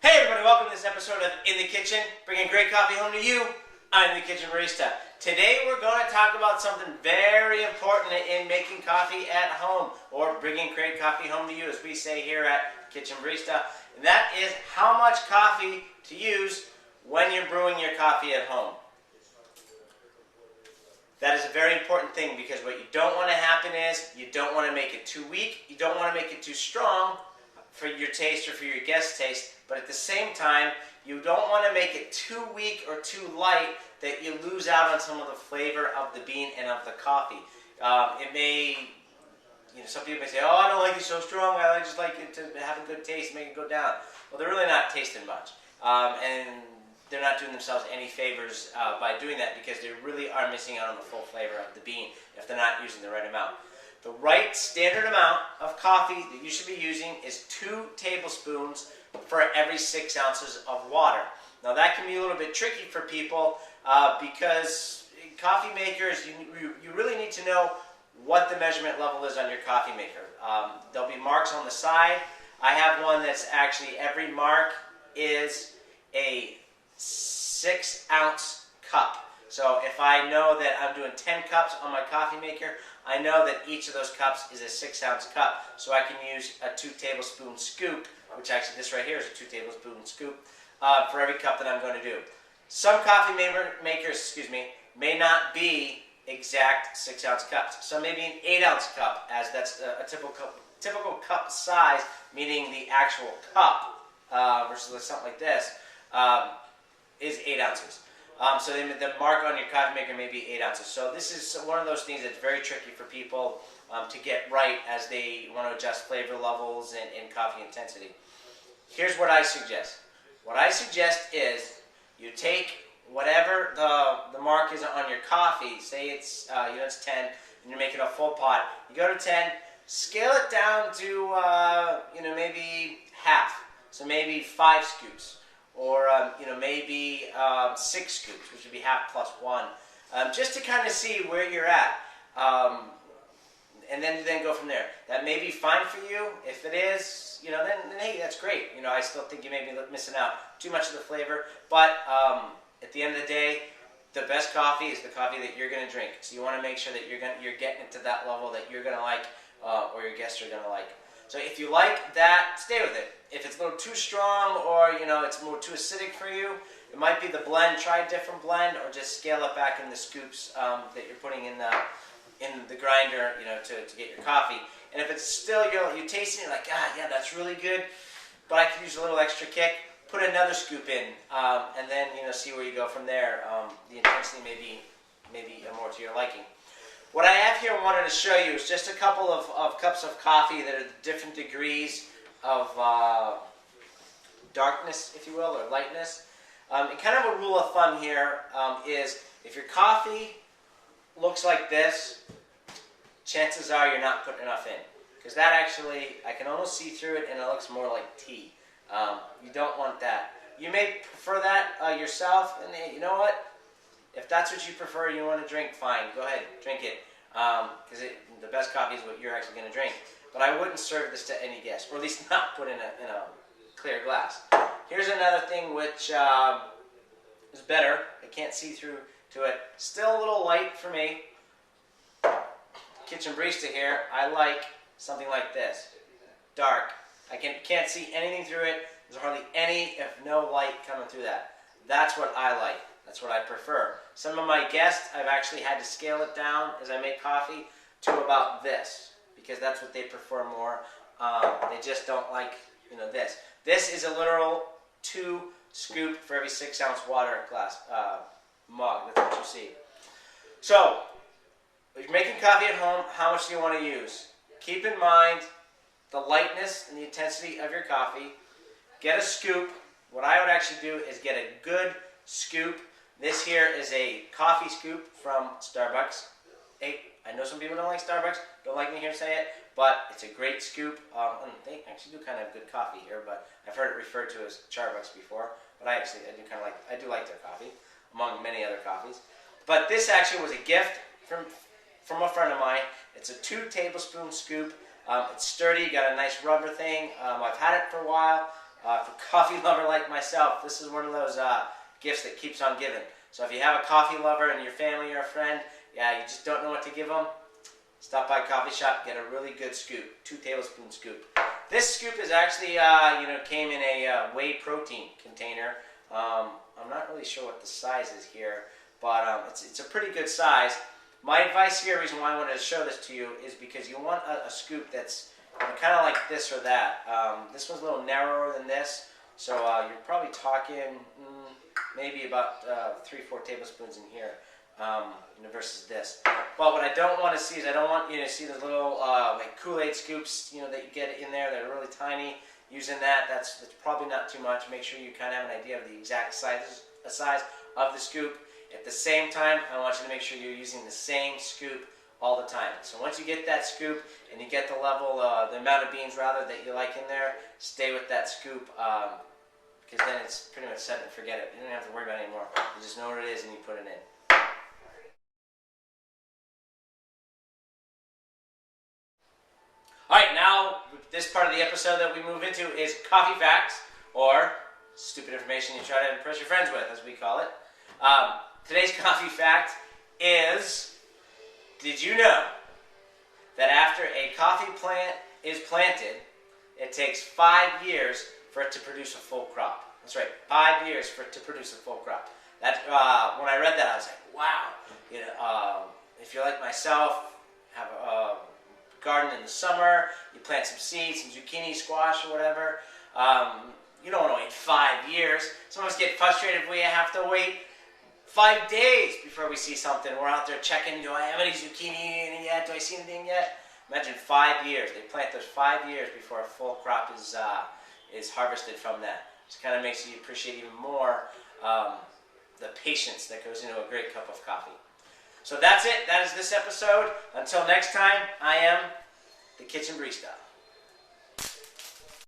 Hey everybody, welcome to this episode of In the Kitchen, bringing great coffee home to you. I'm the Kitchen Barista. Today we're going to talk about something very important in making coffee at home, or bringing great coffee home to you, as we say here at Kitchen Barista. And that is how much coffee to use when you're brewing your coffee at home. That is a very important thing, because what you don't want to happen is you don't want to make it too weak, you don't want to make it too strong for your taste or for your guest taste, but at the same time, you don't want to make it too weak or too light that you lose out on some of the flavor of the bean and of the coffee. It may, some people may say, oh, I don't like it so strong, I just like it to have a good taste, make it go down. Well, they're really not tasting much. And they're not doing themselves any favors by doing that, because they really are missing out on the full flavor of the bean if they're not using the right amount. The right standard amount of coffee that you should be using is 2 tablespoons for every 6 ounces of water. Now that can be a little bit tricky for people because coffee makers, you really need to know what the measurement level is on your coffee maker. There'll be marks on the side. I have one that's actually, every mark is a 6-ounce cup. So if I know that I'm doing 10 cups on my coffee maker, I know that each of those cups is a 6-ounce cup. So I can use a 2-tablespoon scoop, which actually this right here is a 2-tablespoon scoop, for every cup that I'm going to do. Some coffee makers, may not be exact 6-ounce cups. Some may be an 8-ounce cup, as that's a typical cup size, meaning the actual cup versus something like this is 8 ounces. So the mark on your coffee maker may be 8 ounces. So this is one of those things that's very tricky for people to get right as they want to adjust flavor levels and coffee intensity. Here's what I suggest. What I suggest is you take whatever the mark is on your coffee. Say it's it's 10, and you're making a full pot. You go to 10, scale it down to maybe half. So maybe 5 scoops. Or maybe 6 scoops, which would be half plus 1, just to kind of see where you're at, and then go from there. That may be fine for you. If it is, then hey, that's great. I still think you may be missing out too much of the flavor, but at the end of the day, the best coffee is the coffee that you're going to drink. So you want to make sure that you're getting it to that level that you're going to like, or your guests are going to like. So if you like that, stay with it. If it's a little too strong, or it's more too acidic for you, it might be the blend. Try a different blend, or just scale it back in the scoops that you're putting in the grinder, to get your coffee. And if it's still you taste it, you're like, yeah, that's really good, but I could use a little extra kick. Put another scoop in, and then see where you go from there. The intensity may be more to your liking. What I have here and wanted to show you is just a couple of cups of coffee that are different degrees of darkness, if you will, or lightness. And kind of a rule of thumb here is if your coffee looks like this, chances are you're not putting enough in. Because that actually, I can almost see through it, and it looks more like tea. You don't want that. You may prefer that yourself, and you know what? If that's what you prefer, you want to drink, fine. Go ahead, drink it. Because the best coffee is what you're actually going to drink. But I wouldn't serve this to any guest, or at least not put in a clear glass. Here's another thing which is better. I can't see through to it. Still a little light for me. Kitchen Barista here. I like something like this. Dark. I can't see anything through it. There's hardly any, if no light coming through that. That's what I like. That's what I prefer. Some of my guests, I've actually had to scale it down as I make coffee to about this, because that's what they prefer more. They just don't like, this. This is a literal 2 scoop for every 6-ounce water glass mug. That's what you see. So, if you're making coffee at home, how much do you want to use? Keep in mind the lightness and the intensity of your coffee. Get a scoop. What I would actually do is get a good scoop. This here is a coffee scoop from Starbucks. Hey, I know some people don't like Starbucks, don't like me here to say it, but it's a great scoop. And they actually do kind of good coffee here, but I've heard it referred to as Starbucks before. But I do like their coffee, among many other coffees. But this actually was a gift from a friend of mine. It's a 2-tablespoon scoop. It's sturdy, got a nice rubber thing. I've had it for a while. For a coffee lover like myself, this is one of those gifts that keeps on giving. So if you have a coffee lover in your family or a friend, yeah, you just don't know what to give them, stop by a coffee shop, get a really good scoop, 2 tablespoon scoop. This scoop is actually, came in a whey protein container. I'm not really sure what the size is here, but it's a pretty good size. My advice here, the reason why I wanted to show this to you, is because you want a scoop that's kind of like this or that. This one's a little narrower than this, so you're probably talking maybe about 3-4 tablespoons in here versus this. But what I don't want to see is I don't want you to see the little like Kool-Aid scoops that you get in there that are really tiny. Using that's probably not too much. Make sure you kind of have an idea of the exact size of the scoop. At the same time, I want you to make sure you're using the same scoop all the time. So once you get that scoop and you get the level, the amount of beans rather that you like in there, stay with that scoop because then it's pretty much set and forget it. You don't have to worry about it anymore. You just know what it is and you put it in. Alright, now this part of the episode that we move into is coffee facts, or stupid information you try to impress your friends with, as we call it. Today's coffee fact is, did you know that after a coffee plant is planted, it takes 5 years for it to produce a full crop? That's right, 5 years for it to produce a full crop. That, when I read that, I was like, wow. If you're like myself, have a garden in the summer, you plant some seeds, some zucchini, squash, or whatever. You don't want to wait 5 years. Some of us get frustrated if we have to wait 5 days before we see something. We're out there checking, do I have any zucchini in it yet? Do I see anything yet? Imagine 5 years. They plant those 5 years before a full crop is harvested from that. It kind of makes you appreciate even more the patience that goes into a great cup of coffee. So that's it. That is this episode. Until next time, I am the Kitchen Barista.